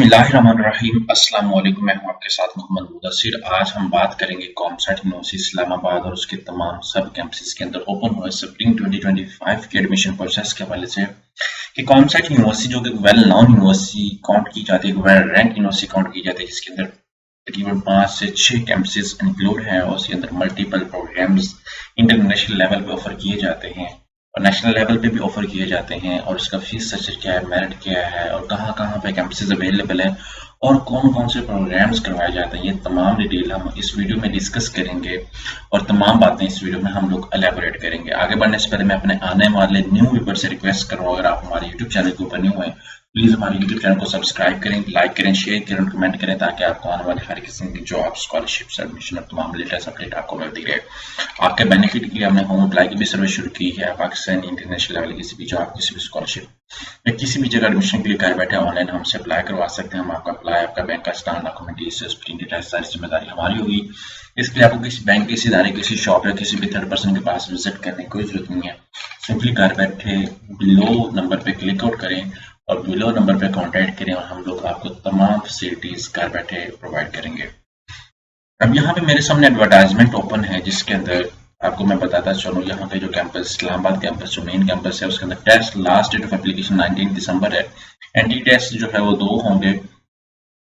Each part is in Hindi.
बिस्मिल्लाहिर्रहमानिर्रहीम। अस्सलाम वालेकुम। मैं हूं आपके साथ मोहम्मद मुदस्सिर। आज हम बात करेंगे कॉमसैट यूनिवर्सिटी इस्लामाबाद और उसके तमाम सब कैंपसेस के अंदर ओपन हुए स्प्रिंग 2025 के एडमिशन प्रोसेस के हवाले से कि कॉमसैट यूनिवर्सिटी जो कि वेल नोन यूनिवर्सिटी काउंट की जाती है, वेल रैंक यूनिवर्सिटी काउंट की जाती है, जिसके अंदर तकरीबन 5 से 6 कैंपसेस इंक्लूड हैं और उसके अंदर मल्टीपल प्रोग्राम्स इंटरनेशनल लेवल पे ऑफर किए जाते हैं और नेशनल लेवल पे भी ऑफर किए जाते हैं। और उसका फीस स्ट्रक्चर क्या है, मेरिट क्या है और कहाँ कहाँ पे कैंपसेस अवेलेबल है और कौन कौन से प्रोग्राम्स करवाए जाते हैं, ये तमाम डिटेल हम इस वीडियो में डिस्कस करेंगे और तमाम बातें इस वीडियो में हम लोग एलेबोरेट करेंगे। आगे बढ़ने से पहले मैं अपने आने वाले न्यू व्यूअर से रिक्वेस्ट कर रहा हूँ, अगर आप हमारे यूट्यूब चैनल के ऊपर न्यू हैं, प्लीज हमारे यूट्यूब चैनल को सब्सक्राइब करें, लाइक करें, शेयर करें, कमेंट करें, ताकि आपको आने वाले हर किस्म की जॉब, स्कॉलरशिप, एडमिशन और तमाम लेटेस्ट अपडेट आपको मिलती रहे। आपके बेनिफिट के लिए हमने होम अप्लाई की भी सर्विस शुरू की है। पाकिस्तान इंटरनेशनल लेवल किसी भी जॉब, किसी भी स्कॉलरशिप या किसी भी जगह एडमिशन के लिए घर बैठे ऑनलाइन हमसे अप्लाई करवा सकते हैं। हम आपका अप्लाई, आपका बैंक का स्टार डॉक्यूमेंटेशन सारी जिम्मेदारी हमारी होगी। इसके लिए आपको किसी बैंक, किसी इदारे, किसी शॉप या किसी भी थर्ड पर्सन के पास विजिट करने की कोई जरूरत नहीं है। सिंपली घर बैठे बिलो नंबर पे क्लिक आउट करें और बिलो नंबर पे कांटेक्ट करें और हम लोग आपको तमाम फैसिलिटीज घर बैठे प्रोवाइड करेंगे। अब यहाँ पे मेरे सामने एडवर्टाइजमेंट ओपन है, जिसके अंदर आपको मैं बताता चलूँ, यहाँ पे जो कैंपस इस्लामाबाद कैंपस जो मेन कैंपस है, उसके अंदर test last date of application 19 दिसंबर है। एंटी टेस्ट जो है वो 2 होंगे,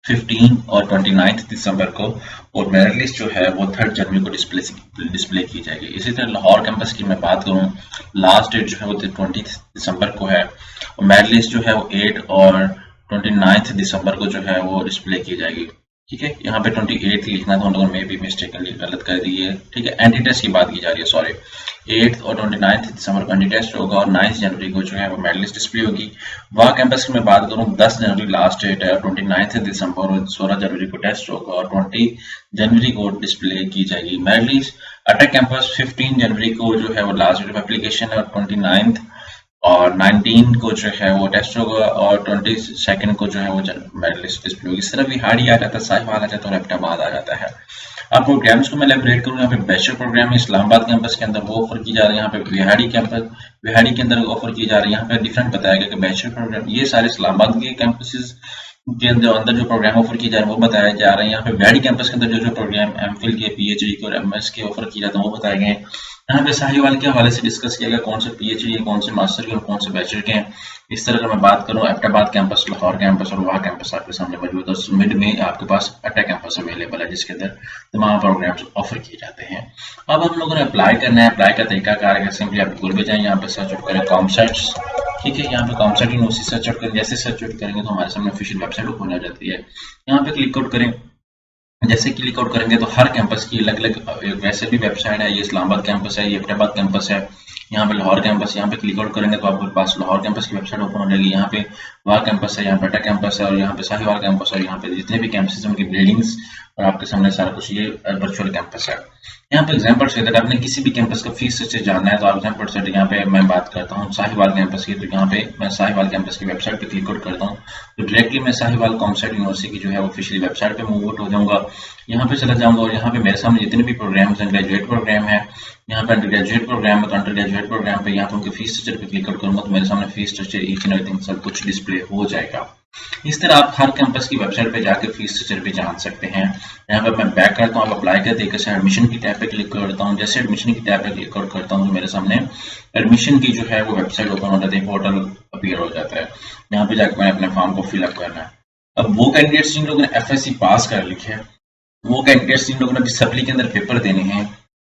15 और 29 दिसंबर को, और मेरिट लिस्ट जो है वो 3 जनवरी को डिस्प्ले की जाएगी। इसी तरह लाहौर कैंपस की मैं बात करूँ, लास्ट डेट जो है वो 20 दिसंबर को है और मेरिट लिस्ट जो है वो 8 और 29 दिसंबर को जो है वो डिस्प्ले की जाएगी। ठीक है, यहाँ पे 28 लिखना था, उन लोगों ने मे भी मिस्टेकनली गलत कर दी है। ठीक है, एंटी टेस्ट की बात की जा रही है, सॉरी। 8 और 29 दिसंबर को एंटी टेस्ट होगा और 9 जनवरी को जो है वो मेरिट लिस्ट डिस्प्ले होगी। वहाँ कैंपस की मैं बात करूँ, 10 जनवरी लास्ट डेट है और 29 दिसंबर और 16 जनवरी को टेस्ट होगा और 20 जनवरी को डिस्प्ले की जाएगी मेरिट लिस्ट। अटक कैंपस 15 जनवरी को जो है वो लास्ट डेट ऑफ एप्लीकेशन है और 29 और 19 को जो है वो टेस्ट होगा और 22 को जो है वो मेरिट लिस्ट डिस्प्ले होगी। इस तरह विहाड़ी आ जाता है, साहिवाल आ जाता है और एबटाबाद आ जाता है। अब प्रोग्राम्स को मैं एलेबोरेट करूँ, यहाँ पे बैचलर प्रोग्राम है इस्लामाबाद कैंपस के अंदर, वो ऑफर की जा रही है। यहाँ पे विहाड़ी के अंदर ऑफर की जा रही है। यहाँ पे डिफरेंट बताया गया कि बैचलर प्रोग्राम ये सारे इस्लामाबाद के कैंपसेस के अंदर जो प्रोग्राम ऑफर किए जा रहे हैं वो बताए जा रहे हैं। यहाँ पे विहाड़ी कैंपस के अंदर जो प्रोग्राम एमफिल के, पीएचडी के और एमएस के ऑफर किए जाते हैं वो बताए गए हैं। यहाँ पे साहिवाल के हवाले से डिस्कस किया गया कौन से पीएचडी है, कौन से मास्टर के और कौन से बैचलर के हैं। इस तरह का मैं बात करूँ, एबटाबाद कैंपस, लाहौर कैंपस और वहाँ कैंपस आपके सामने मौजूद है। मिड में आपके पास अटैक कैंपस अवेलेबल है, जिसके अंदर तमाम प्रोग्राम्स ऑफर किए जाते हैं। अब हम लोगों ने अप्लाई करना है। अप्लाई का तरीका कार है, सिंपली आप गूगल पे जाएं, यहाँ पे सर्च आउट करें कॉमसैट। ठीक है, यहाँ पे कॉमसैट यूनिवर्सिटी सर्च आउट करें। जैसे सर्च आउट करेंगे तो हमारे सामने ऑफिशियल वेबसाइट ओपन हो जाती है। यहाँ पे क्लिक आउट करें। जैसे क्लिक आउट करेंगे तो हर कैंपस की अलग अलग वैसे भी वेबसाइट है। ये इस्लामाबाद कैंपस है, ये एबटाबाद कैंपस है, यहाँ पे लाहौर कैंपस। यहाँ पे क्लिक आउट करेंगे तो आपके पास लाहौर कैंपस की वेबसाइट ओपन हो जाएगी। यहाँ पे वहाँ कैंपस है, यहाँ पे अटक कैंपस है और यहाँ पे साहिवाल कैंपस है। यहाँ पे जितने भी कैंपस उनकी बिल्डिंग्स और आपके सामने सारा कुछ, ये वर्चुअल कैंपस है। यहाँ पे एग्जाम्पल से अगर आपने किसी भी कैंपस का फीस स्ट्रक्चर जानना है तो आप एग्जाम्पल से यहाँ पे मैं बात करता हूँ साहिवाल कैंपस की। तो यहाँ पे मैं साहिवाल कैंपस की वेबसाइट पे क्लिक आउट करता हूँ तो डायरेक्टली मैं साहिवाल कॉमसैट यूनिवर्सिटी की जो है ऑफिशियल वेबसाइट पे मूव आउट हो जाऊंगा। यहाँ पे चला जाऊंगा और यहाँ पे मेरे सामने जितने भी प्रोग्राम्स हैं, ग्रेजुएट प्रोग्राम है, यहाँ पे अंडर ग्रेजुएट प्रोग्राम है, तो अंडर ग्रेजुएट प्रोग्राम पे यहाँ पे उनके फीस स्ट्रक्चर पे क्लिक आउट करूंगा तो मेरे सामने fees structure, each and everything सब कुछ डिस्प्ले हो जाएगा। इस तरह आप हर कैंपस की वेबसाइट पे जाकर फीस स्ट्रक्चर भी जान सकते हैं। यहाँ पे मैं बैक करता हूँ, आप अप्लाई के तरीके से एडमिशन की टैब पे क्लिक करता हूँ। जैसे एडमिशन की टैब पे क्लिक आउट करता हूँ तो मेरे सामने एडमिशन की जो है वो वेबसाइट ओपन हो जाती है, पोर्टल अपीयर हो जाता है। यहाँ पे जाकर मैंने अपने फॉर्म को फिलअप करना है। अब वो कैंडिडेट्स जिन लोगों ने एफएससी पास कर लिखे है, वो कैंडिडेट्स जिन लोगों ने अभी सप्ली के अंदर पेपर देने हैं,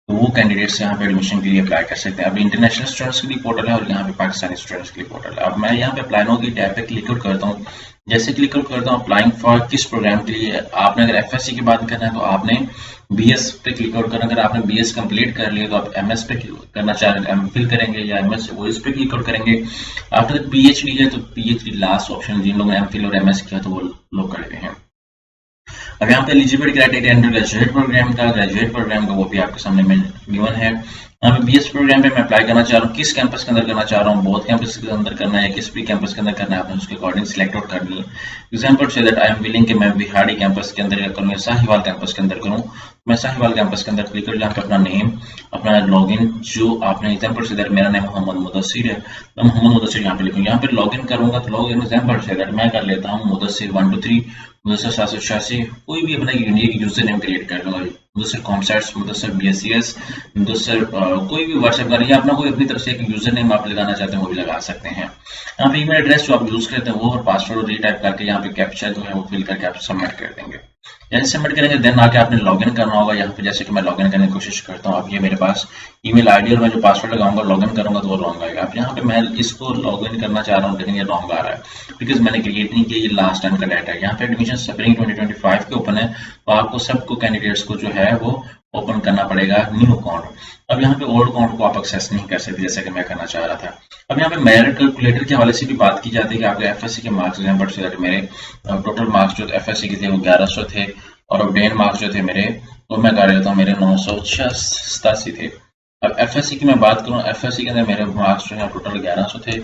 तो वो कैंडिडेट्स यहाँ पे एडमिशन के लिए अप्लाई कर सकते हैं। अभी इंटरनेशनल स्टूडेंट्स के लिए पोर्टल है और यहाँ पे पाकिस्तानी स्टूडेंट्स के लिए पोर्टल है। अब मैं यहाँ पे अप्लाई नाउ की टैब पे क्लिक आउट करता हूँ। जैसे क्लिक आउट करता हूँ अप्लाइंग फॉर किस प्रोग्राम के लिए, आपने अगर एफएससी की बात करना है तो आपने बीएस पे क्लिक आउट करना। अगर आपने बीएस कंप्लीट कर लिया तो आप एमएस पे करना चाह रहे हैं, एमफिल करेंगे या एमएस वो इस पे क्लिक आउट करेंगे। आफ्टर पीएचडी है तो पीएचडी लास्ट ऑप्शन, जिन लोगों ने एमफिल और एमएस किया तो वो लोग कर रहे हैं। अब यहाँ पे eligibility criteria undergraduate program का वो भी आपके सामने में गिवन है। यहाँ पे बीएस प्रोग्राम पे मैं अप्लाई करना चाह रहा हूँ, किस कैंपस के अंदर करना चाह रहा हूँ, बहुत कैंपस के अंदर करना है या किस भी कैंपस के अंदर करना है, आपने उसके अकॉर्डिंग सिलेक्ट आउट करनी है। Example say that I am willing कि मैं विहाड़ी कैंपस के अंदर करूँ या साहिवाल कैंपस के अंदर करूँ मैं साहिवाल कैंपस के अंदर क्लिक कर यहाँ पे अपना नेम, अपना लॉगिन जो आपने एग्जाम्पल से दैट मेरा नेम मोहम्मद मुदस्सिर है, मैं मोहम्मद मुदस्सिर यहाँ पे लिखूंगा। यहाँ पे लॉगिन करूंगा तो लॉगिन एग्जाम्पल से दैट मैं कर लेता हूँ मुदस्सिर 123 मुदस्सिर 786, कोई भी अपना यूनिक यूजर नेम क्रिएट कर लूंगा, मुदस्सिर कॉमसेट्स, मुदस्सिर BScs, मुदस्सिर कोई भी व्हाट्सएप का या अपना कोई अपनी तरफ से एक यूजर नेम आप लगाना चाहते हैं वो भी लगा सकते हैं। यहाँ पे ईमेल एड्रेस जो आप यूज करते हैं वो और पासवर्ड रीटाइप करके यहाँ पे कैप्चा जो है वो फिल करके आप सबमिट कर देंगे। जैसे सबमिट करेंगे देन आके आपने लॉगिन करना होगा। यहाँ पे जैसे कि मैं लॉगिन करने की कोशिश करता हूँ, अब ये मेरे पास ईमेल आईडी और मैं जो पासवर्ड लगाऊंगा लॉगिन करूंगा तो वो रॉन्ग आएगा। अब यहाँ पे मैं इसको लॉगिन करना चाह रहा हूँ लेकिन ये रॉन्ग आ रहा है बिकॉज मैंने क्रिएट नहीं किया, ये लास्ट टाइम का डाटा है। यहाँ पे एडमिशन स्प्रिंग 2025 के ओपन है तो आपको सबको कैंडिडेट्स को जो है वो ओपन करना पड़ेगा न्यू अकाउंट। अब यहाँ पे ओल्ड अकाउंट को आप एक्सेस नहीं कर सकते जैसे कि मैं करना चाह रहा था। अब यहाँ पे मेरिट कैलकुलेटर के हवाले से भी बात की जाती है कि आपके FSC के मार्क्स हैं, बट मेरे टोटल मार्क्स जो FSC के थे वो 1100 थे और ऑब्टेन मार्क्स जो थे मेरे वो मैं कर लेता हूँ मेरे 987 थे। अब FSC की मैं बात करूँ, FSC के अंदर मेरे मार्क्स जो है टोटल 1100 थे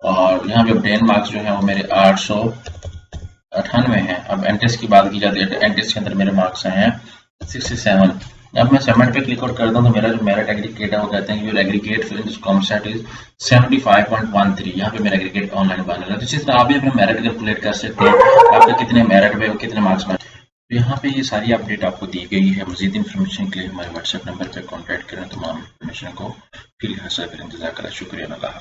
और यहाँ पे ऑब्टेन मार्क्स जो है वो मेरे 898 हैं। अब एंट्रेंस की बात की जाती है, एंट्रेंस के अंदर मेरे मार्क्स हैं 67। अब मैं सबमिट पे क्लिक आउट करता हूँ तो मेरा जो मेरिट एग्रीगेट है वो कहते हैं your aggregate for this COMSATS is 75.13। यहाँ पे मेरा एग्रीगेट ऑनलाइन बन रहा है। तो इसी तरह आप भी अपना मेरिट कैलकुलेट कर सकते हैं, आपके कितने मेरिट पे कितने मार्क्स में। तो यहाँ पे ये सारी अपडेट आपको दी गई है। मजीद इन्फॉर्मेशन के लिए हमारे व्हाट्सएप नंबर पर कॉन्टैक्ट करें, तमाम इन्फॉर्मेशन को फिर हासिल करें। इंतजार करें। शुक्रिया। अल्लाह।